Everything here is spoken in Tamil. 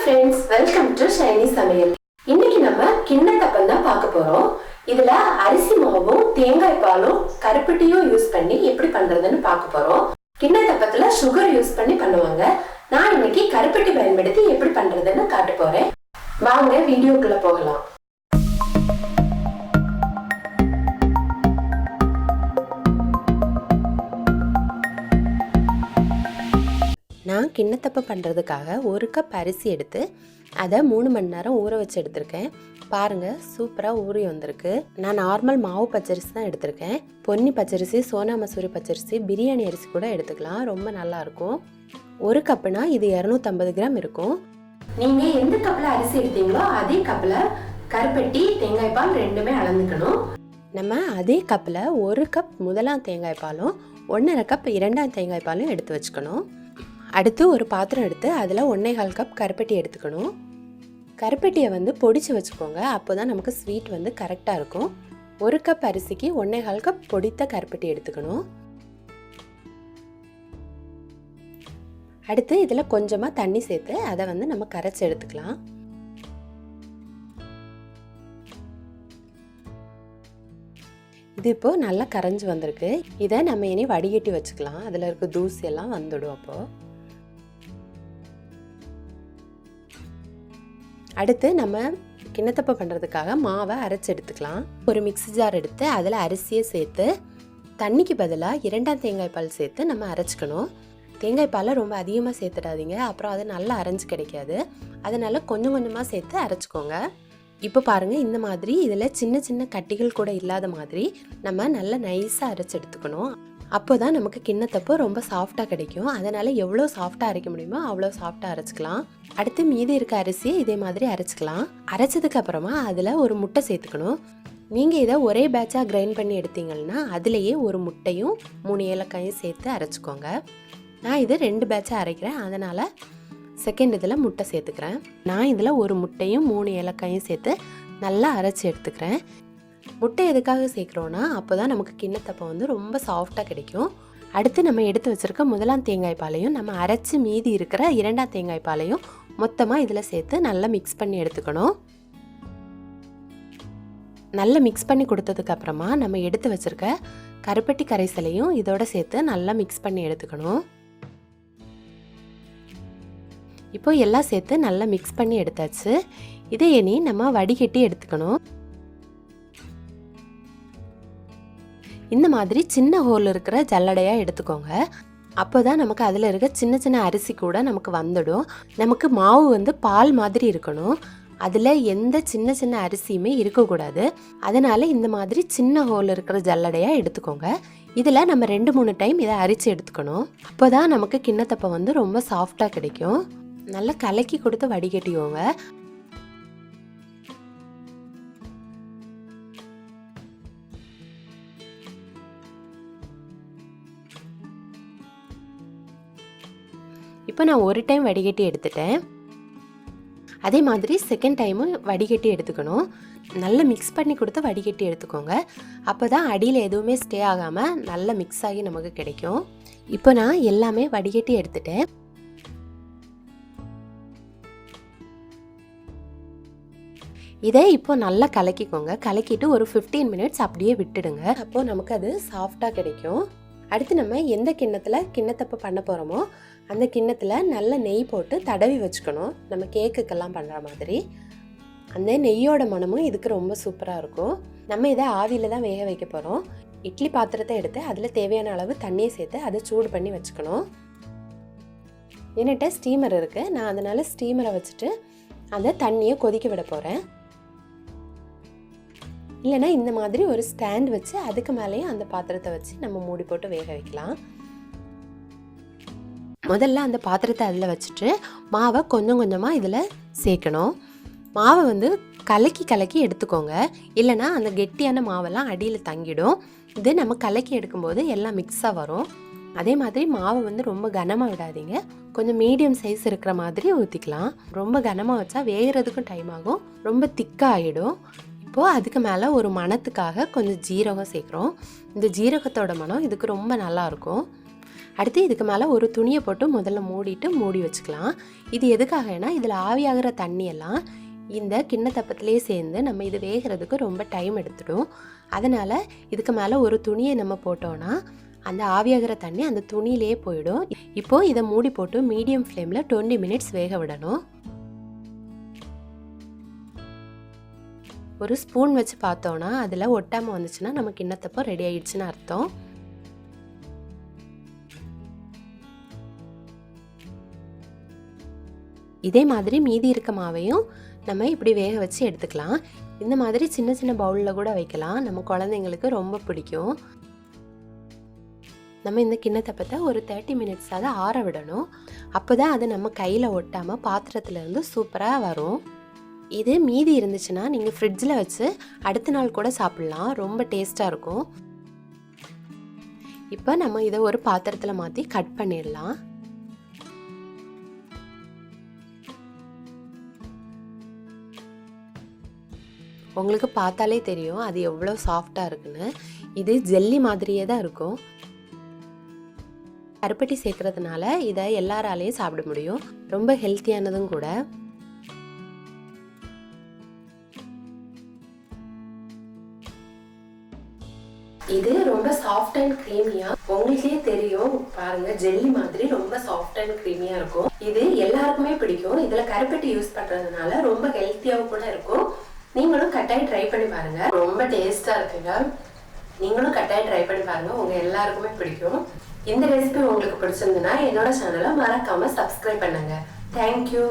friends, welcome to Shiny சமையல். இன்னைக்கு நம்ம கிண்ணத்தப்பம் தான் பார்க்க போறோம். இதுல அரிசி மாவும் தேங்காய் பாலும் கருப்பட்டியும் யூஸ் பண்ணி எப்படி பண்றதுன்னு பார்க்க போறோம். கிண்ணத்தப்பத்துல சுகர் யூஸ் பண்ணி பண்ணுவாங்க. நான் இன்னைக்கு கருப்பட்டி பயன்படுத்தி எப்படி பண்றதுன்னு காட்ட போறேன். வாங்க வீடியோக்குள்ள போகலாம். நான் கிண்ணத்தப்பம் பண்ணுறதுக்காக 1 கப் அரிசி எடுத்து அதை 3 மணி நேரம் ஊற வச்சு எடுத்திருக்கேன். பாருங்கள், சூப்பராக ஊறி வந்திருக்கு. நான் நார்மல் மாவு பச்சரிசி தான் எடுத்திருக்கேன். பொன்னி பச்சரிசி, சோனா மசூரி பச்சரிசி, பிரியாணி அரிசி கூட எடுத்துக்கலாம். ரொம்ப நல்லாயிருக்கும். 1 கப்புனா இது 250 கிராம் இருக்கும். நீங்கள் எந்த கப்பில் அரிசி எடுத்தீங்களோ அதே கப்பில் கருப்பட்டி, தேங்காய் பால் ரெண்டுமே அளந்துக்கணும். நம்ம அதே கப்பில் 1 கப் முதலாம் தேங்காய் பாலும் 1.5 கப் 2ஆம் தேங்காய் பாலும் எடுத்து வச்சுக்கணும். அடுத்து ஒரு பாத்திரம் எடுத்து அதில் 1.25 கப் கருப்பட்டி எடுத்துக்கணும். கருப்பட்டியை பொடிச்சு வச்சுக்கோங்க. அப்போ தான் நமக்கு ஸ்வீட் கரெக்டாக இருக்கும். 1 கப் அரிசிக்கு 1.25 கப் பொடித்த கருப்பட்டி எடுத்துக்கணும். அடுத்து இதில் கொஞ்சமாக தண்ணி சேர்த்து அதை நம்ம கரைச்சி எடுத்துக்கலாம். இது இப்போது நல்லா கரைஞ்சி வந்திருக்கு. இதை நம்ம இனி வடிகட்டி வச்சுக்கலாம். அதில் இருக்க தூசி எல்லாம் வந்துடும். அப்போது அடுத்து நம்ம கிண்ணத்தப்பம் பண்ணுறதுக்காக மாவை அரைச்சி எடுத்துக்கலாம். ஒரு மிக்ஸி ஜார் எடுத்து அதில் அரிசியை சேர்த்து தண்ணிக்கு பதிலாக 2ஆம் தேங்காய் பால் சேர்த்து நம்ம அரைச்சிக்கணும். தேங்காய் பாலை ரொம்ப அதிகமாக சேர்த்துடாதீங்க, அப்புறம் அது நல்லா அரைஞ்சி கிடைக்காது. அதனால் கொஞ்சம் கொஞ்சமாக சேர்த்து அரைச்சிக்கோங்க. இப்போ பாருங்கள், இந்த மாதிரி இதில் சின்ன சின்ன கட்டிகள் கூட இல்லாத மாதிரி நம்ம நல்லா நைஸாக அரைச்சி எடுத்துக்கணும். அப்போ தான் நமக்கு கிண்ணத்தப்பம் ரொம்ப சாஃப்டாக கிடைக்கும். அதனால் எவ்வளோ சாஃப்டாக அரைக்க முடியுமோ அவ்வளோ சாஃப்டாக அரைச்சிக்கலாம். அடுத்து மீதி இருக்க அரிசியை இதே மாதிரி அரைச்சிக்கலாம். அரைச்சதுக்கு அப்புறமா அதில் ஒரு முட்டை சேர்த்துக்கணும். நீங்கள் இதை ஒரே பேட்சாக கிரைண்ட் பண்ணி எடுத்தீங்கன்னா அதுலேயே ஒரு முட்டையும் 3 ஏலக்காயும் சேர்த்து அரைச்சிக்கோங்க. நான் இது 2 பேட்சாக அரைக்கிறேன், அதனால் செகண்ட் இதில் முட்டை சேர்த்துக்கிறேன். நான் இதில் ஒரு முட்டையும் 3 ஏலக்காயும் சேர்த்து நல்லா அரைச்சி எடுத்துக்கிறேன். முட்டை எதுக்காக சேர்க்குறோன்னா அப்போ தான் நமக்கு கிண்ணத்தப்பம் ரொம்ப சாஃப்டாக கிடைக்கும். அடுத்து நம்ம எடுத்து வச்சுருக்க முதலாம் தேங்காய் பாலையும் நம்ம அரைச்சி மீதி இருக்கிற 2ஆம் தேங்காய் பாலையும் மொத்தமாக இதில் சேர்த்து நல்லா மிக்ஸ் பண்ணி எடுத்துக்கணும். நல்லா மிக்ஸ் பண்ணி கொடுத்ததுக்கப்புறமா நம்ம எடுத்து வச்சுருக்க கருப்பட்டி கரைசலையும் இதோட சேர்த்து நல்லா மிக்ஸ் பண்ணி எடுத்துக்கணும். இப்போ எல்லாம் சேர்த்து நல்லா மிக்ஸ் பண்ணி எடுத்தாச்சு. இதை இனி நம்ம வடிகட்டி எடுத்துக்கணும். இந்த மாதிரி சின்ன ஹோல் இருக்கிற ஜல்லடையாக எடுத்துக்கோங்க. அப்போ தான் நமக்கு அதில் இருக்க சின்ன சின்ன அரிசி கூட நமக்கு வந்துடும். நமக்கு மாவு பால் மாதிரி இருக்கணும். அதில் எந்த சின்ன சின்ன அரிசியுமே இருக்கக்கூடாது. அதனால் இந்த மாதிரி சின்ன ஹோல் இருக்கிற ஜல்லடையாக எடுத்துக்கோங்க. இதில் நம்ம 2-3 டைம் இதை அரிச்சு எடுத்துக்கணும். அப்போ தான் நமக்கு கிண்ணத்தப்பம் ரொம்ப சாஃப்டாக கிடைக்கும். நல்லா கலக்கி கொடுத்து வடிகட்டிக்கோங்க. இப்போ நான் ஒரு டைம் வடிகட்டி எடுத்துட்டேன். அதே மாதிரி செகண்ட் டைமும் வடிகட்டி எடுத்துக்கணும். நல்லா மிக்ஸ் பண்ணி கொடுத்து வடிகட்டி எடுத்துக்கோங்க. அப்போ தான் அடியில் எதுவுமே ஸ்டே ஆகாமல் நல்லா மிக்ஸ் ஆகி நமக்கு கிடைக்கும். இப்போ நான் எல்லாமே வடிகட்டி எடுத்துட்டேன். இதை இப்போ நல்லா கலக்கிக்கோங்க. கலக்கிட்டு ஒரு 15 மினிட்ஸ் அப்படியே விட்டுடுங்க. அப்போது நமக்கு அது சாஃப்டாக கிடைக்கும். அடுத்து நம்ம எந்த கிண்ணத்தில் கிண்ணத்தப்பம் பண்ண போகிறோமோ அந்த கிண்ணத்தில் நல்ல நெய் போட்டு தடவி வச்சுக்கணும். நம்ம கேக்குக்கெல்லாம் பண்ணுற மாதிரி. அந்த நெய்யோட மனமும் இதுக்கு ரொம்ப சூப்பராக இருக்கும். நம்ம இதை ஆவியில் தான் வேக வைக்க போகிறோம். இட்லி பாத்திரத்தை எடுத்து அதில் தேவையான அளவு தண்ணியை சேர்த்து அதை சூடு பண்ணி வச்சுக்கணும். என்கிட்ட ஸ்டீமர் இருக்குது, நான் அதனால் ஸ்டீமரை வச்சுட்டு அந்த தண்ணியை கொதிக்க விட போகிறேன். இல்லைனா இந்த மாதிரி ஒரு ஸ்டாண்ட் வச்சு அதுக்கு மேலேயும் அந்த பாத்திரத்தை வச்சு நம்ம மூடி போட்டு வேக வைக்கலாம். முதல்ல அந்த பாத்திரத்தை அதில் வச்சுட்டு மாவை கொஞ்சம் கொஞ்சமாக இதில் சேர்க்கணும். மாவை கலக்கி கலக்கி எடுத்துக்கோங்க. இல்லைனா அந்த கெட்டியான மாவெல்லாம் அடியில் தங்கிடும். இது நம்ம கலக்கி எடுக்கும்போது எல்லாம் மிக்ஸாக வரும். அதே மாதிரி மாவை ரொம்ப கனமாக விடாதீங்க. கொஞ்சம் மீடியம் சைஸ் இருக்கிற மாதிரி ஊற்றிக்கலாம். ரொம்ப கனமாக வச்சா வேகிறதுக்கும் டைம் ஆகும், ரொம்ப திக்காக ஆகிடும். இப்போது அதுக்கு மேலே ஒரு மணத்துக்காக கொஞ்சம் ஜீரகம் சேர்க்குறோம். இந்த ஜீரகத்தோட மனம் இதுக்கு ரொம்ப நல்லாயிருக்கும். அடுத்து இதுக்கு மேலே ஒரு துணியை போட்டு முதல்ல மூடி வச்சுக்கலாம். இது எதுக்காகனா இதில் ஆவியாகிற தண்ணியெல்லாம் இந்த கிண்ணத்தப்பத்திலே சேர்ந்து நம்ம இது வேகிறதுக்கு ரொம்ப டைம் எடுத்துடும். அதனால் இதுக்கு மேலே ஒரு துணியை நம்ம போட்டோன்னா அந்த ஆவியாகிற தண்ணி அந்த துணியிலே போயிடும். இப்போது இதை மூடி போட்டு மீடியம் ஃப்ளேமில் 20 மினிட்ஸ் வேக விடணும். ஒரு ஸ்பூன் வச்சு பார்த்தோன்னா அதில் ஒட்டாமல் வந்துச்சுன்னா நம்ம கிண்ணத்தப்பம் ரெடி ஆயிடுச்சுன்னு அர்த்தம். இதே மாதிரி மீதி இருக்க மாவையும் நம்ம இப்படி வேக வச்சு எடுத்துக்கலாம். இந்த மாதிரி சின்ன சின்ன பவுலில் கூட வைக்கலாம். நம்ம குழந்தைங்களுக்கு ரொம்ப பிடிக்கும். நம்ம இந்த கிண்ணத்தப்பத்தை ஒரு 30 மினிட்ஸாவது ஆற விடணும். அப்போ தான் அது நம்ம கையில் ஒட்டாமல் பாத்திரத்துலேருந்து சூப்பராக வரும். இது மீதி இருந்துச்சுன்னா நீங்கள் ஃப்ரிட்ஜில் வச்சு அடுத்த நாள் கூட சாப்பிட்லாம். ரொம்ப டேஸ்ட்டாக இருக்கும். இப்போ நம்ம இதை ஒரு பாத்திரத்தில் மாற்றி கட் பண்ணிடலாம். உங்களுக்கு பார்த்தாலே தெரியும் அது எவ்வளோ சாஃப்டாக இருக்குன்னு. இது ஜெல்லி மாதிரியே தான் இருக்கும். கருப்பட்டி சேர்க்கறதுனால இதை எல்லாராலையும் சாப்பிட முடியும். ரொம்ப ஹெல்த்தியானதும் கூட. இது ரொம்ப சாஃப்ட் அண்ட் க்ரீமியா, உங்களுக்கே தெரியும் பாருங்க, ஜெல்லி மாதிரி ரொம்ப சாஃப்ட் அண்ட் க்ரீமியா இருக்கும். இது எல்லாருக்குமே பிடிக்கும். இதுல கருப்பட்டி யூஸ் பண்றதுனால ரொம்ப ஹெல்த்தியாவும் கூட இருக்கும். நீங்களும் கட்டாயம் ட்ரை பண்ணி பாருங்க. ரொம்ப டேஸ்டா இருக்குங்க. நீங்களும் கட்டாயம் ட்ரை பண்ணி பாருங்க. உங்க எல்லாருக்குமே பிடிக்கும். இந்த ரெசிபி உங்களுக்கு பிடிச்சிருந்ததுன்னா என்னோட சேனலை மறக்காம சப்ஸ்கிரைப் பண்ணுங்க. தேங்க்யூ.